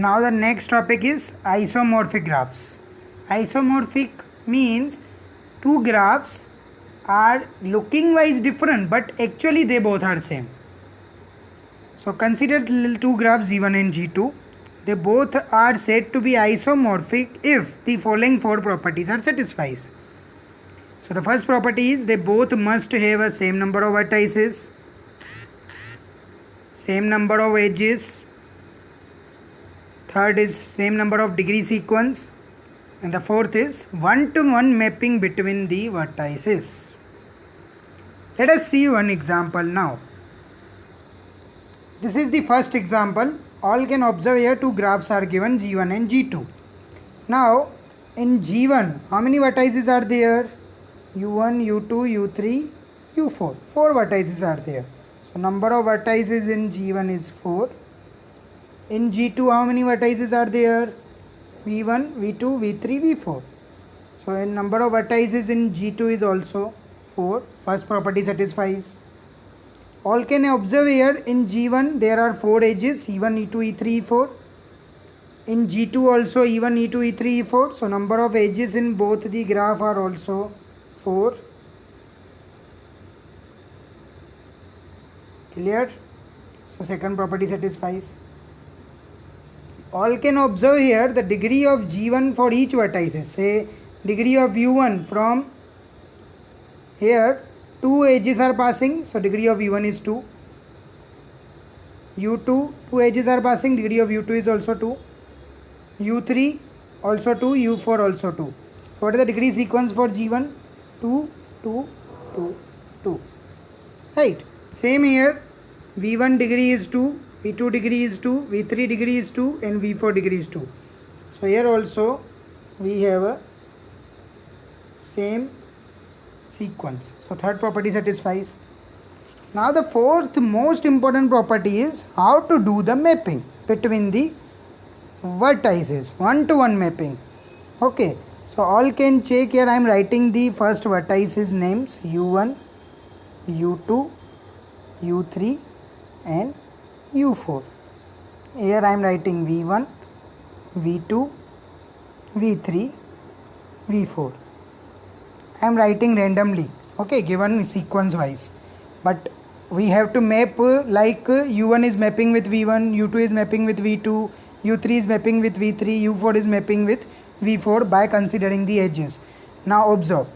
Now the next topic is isomorphic graphs. Isomorphic means two graphs are looking wise different, but actually they both are same. So consider two graphs G1 and G2. They both are said to be isomorphic if the following four properties are satisfied. So the first property is they both must have a same number of vertices, same number of edges. Third is same number of degree sequence, and the fourth is one-to-one mapping between the vertices. Let us see one example now. This is the first example. All can observe here two graphs are given, G1 and G2. Now in G1, how many vertices are there? U1, U2, U3, U4. 4 vertices are there. So number of vertices in G1 is 4. In G2, how many vertices are there? V1, V2, V3, V4. So in number of vertices in G2 is also 4. First property satisfies. All can observe here in G1 there are 4 edges, E1, E2, E3, E4. In G2 also E1, E2, E3, E4. So number of edges in both the graph are also 4. Clear? So second property satisfies. All can observe here the degree of G1 for each vertices. Say degree of U1 from here, 2 edges are passing, so degree of U1 is 2. U2, 2 edges are passing, degree of U2 is also 2. U3 also 2, U4 also 2. So what is the degree sequence for G1? 2, 2, 2, 2. Right. Same here, V1 degree is 2, V2 degree is 2, V3 degree is 2, and V4 degree is 2. So here also we have a same sequence. So third property satisfies. Now the fourth most important property is how to do the mapping between the vertices, one-to-one mapping. Okay, so all can check here. I am writing the first vertices names U1, U2, U3 and U4. Here I am writing V1, V2, V3, V4. I am writing randomly, okay, given sequence wise, but we have to map like U1 is mapping with V1, U2 is mapping with V2, U3 is mapping with V3, U4 is mapping with V4 by considering the edges. Now observe.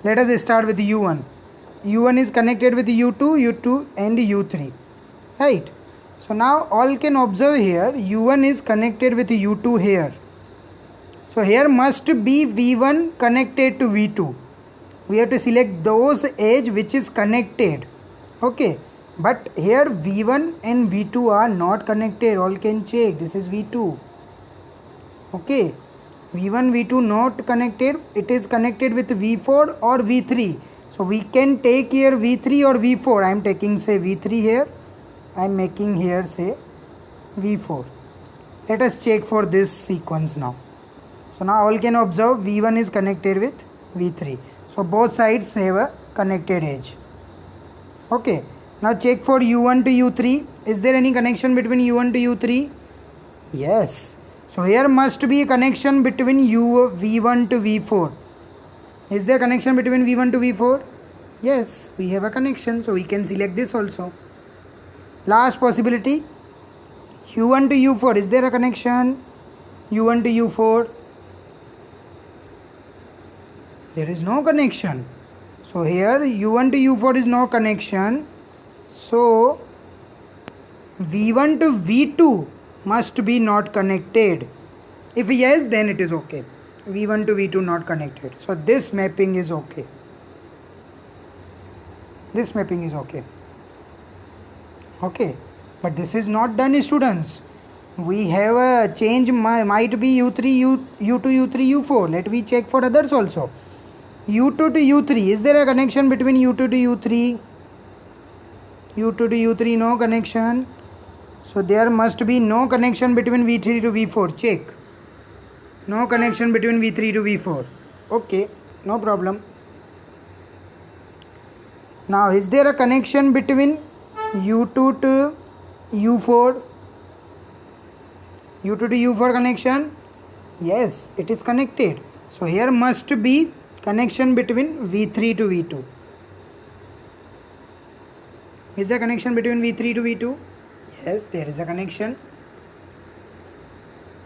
Let us start with U1. U1 is connected with U2, U2 and U3, right? So now all can observe here U1 is connected with U2 here. So here must be V1 connected to V2. We have to select those edge which is connected. Okay. But here V1 and V2 are not connected. All can check. This is V2. Okay. V1, V2 not connected. It is connected with V4 or V3. So we can take here V3 or V4. I am taking say V3 here. I am making here say V4. Let us check for this sequence now. So now all can observe V1 is connected with V3. So both sides have a connected edge. Okay. Now check for U1 to U3. Is there any connection between U1 to U3? Yes. So here must be a connection between V1 to V4. Is there connection between V1 to V4? Yes, we have a connection. So we can select this also. Last possibility. U1 to U4. Is there a connection? U1 to U4. There is no connection. So here U1 to U4 is no connection. So V1 to V2 must be not connected. If yes, then it is okay. V1 to V2 not connected. So this mapping is okay. This mapping is okay. Okay. But this is not done, students. We have a change might be U3, U2, U3, U4. Let me check for others also. U2 to U3. Is there a connection between U2 to U3? U2 to U3, no connection. So there must be no connection between V3 to V4. Check. No connection between V3 to V4. Okay, no problem. Now is there a connection between U2 to U4? U2 to U4 connection. Yes, it is connected. So here must be connection between V3 to V2. Is there connection between V3 to V2? Yes, there is a connection.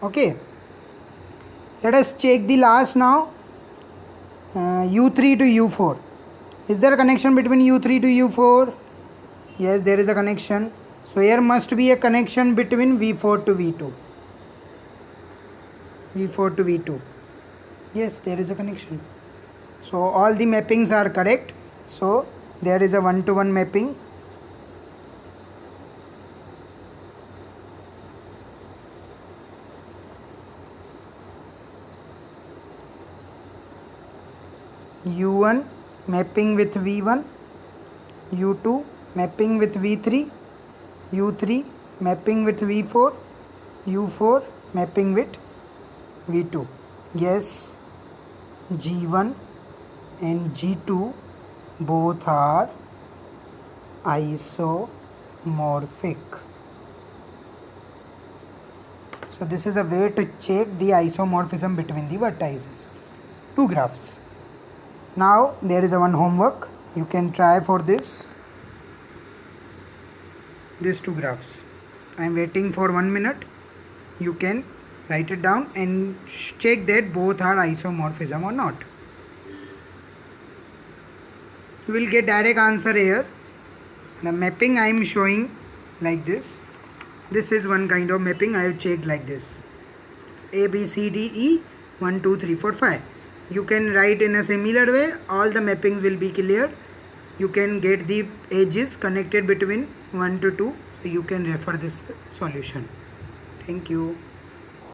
Okay. Let us check the last now. U3 to U4. Is there a connection between U3 to U4? Yes, there is a connection. So here must be a connection between V4 to V2. V4 to V2. Yes, there is a connection. So all the mappings are correct. So there is a one-to-one mapping. U1 mapping with V1, U2 mapping with V3, U3 mapping with V4, U4 mapping with V2. Yes, G1 and G2 both are isomorphic. So this is a way to check the isomorphism between the vertices. Two graphs. Now there is a one homework. You can try for this. These two graphs. I am waiting for 1 minute. You can write it down and check that both are isomorphism or not. You will get direct answer here. The mapping I am showing like this. This is one kind of mapping I have checked like this. A, B, C, D, E, 1, 2, 3, 4, 5. You can write in a similar way. All the mappings will be clear. You can get the edges connected between 1 to 2. You can refer this solution. Thank you.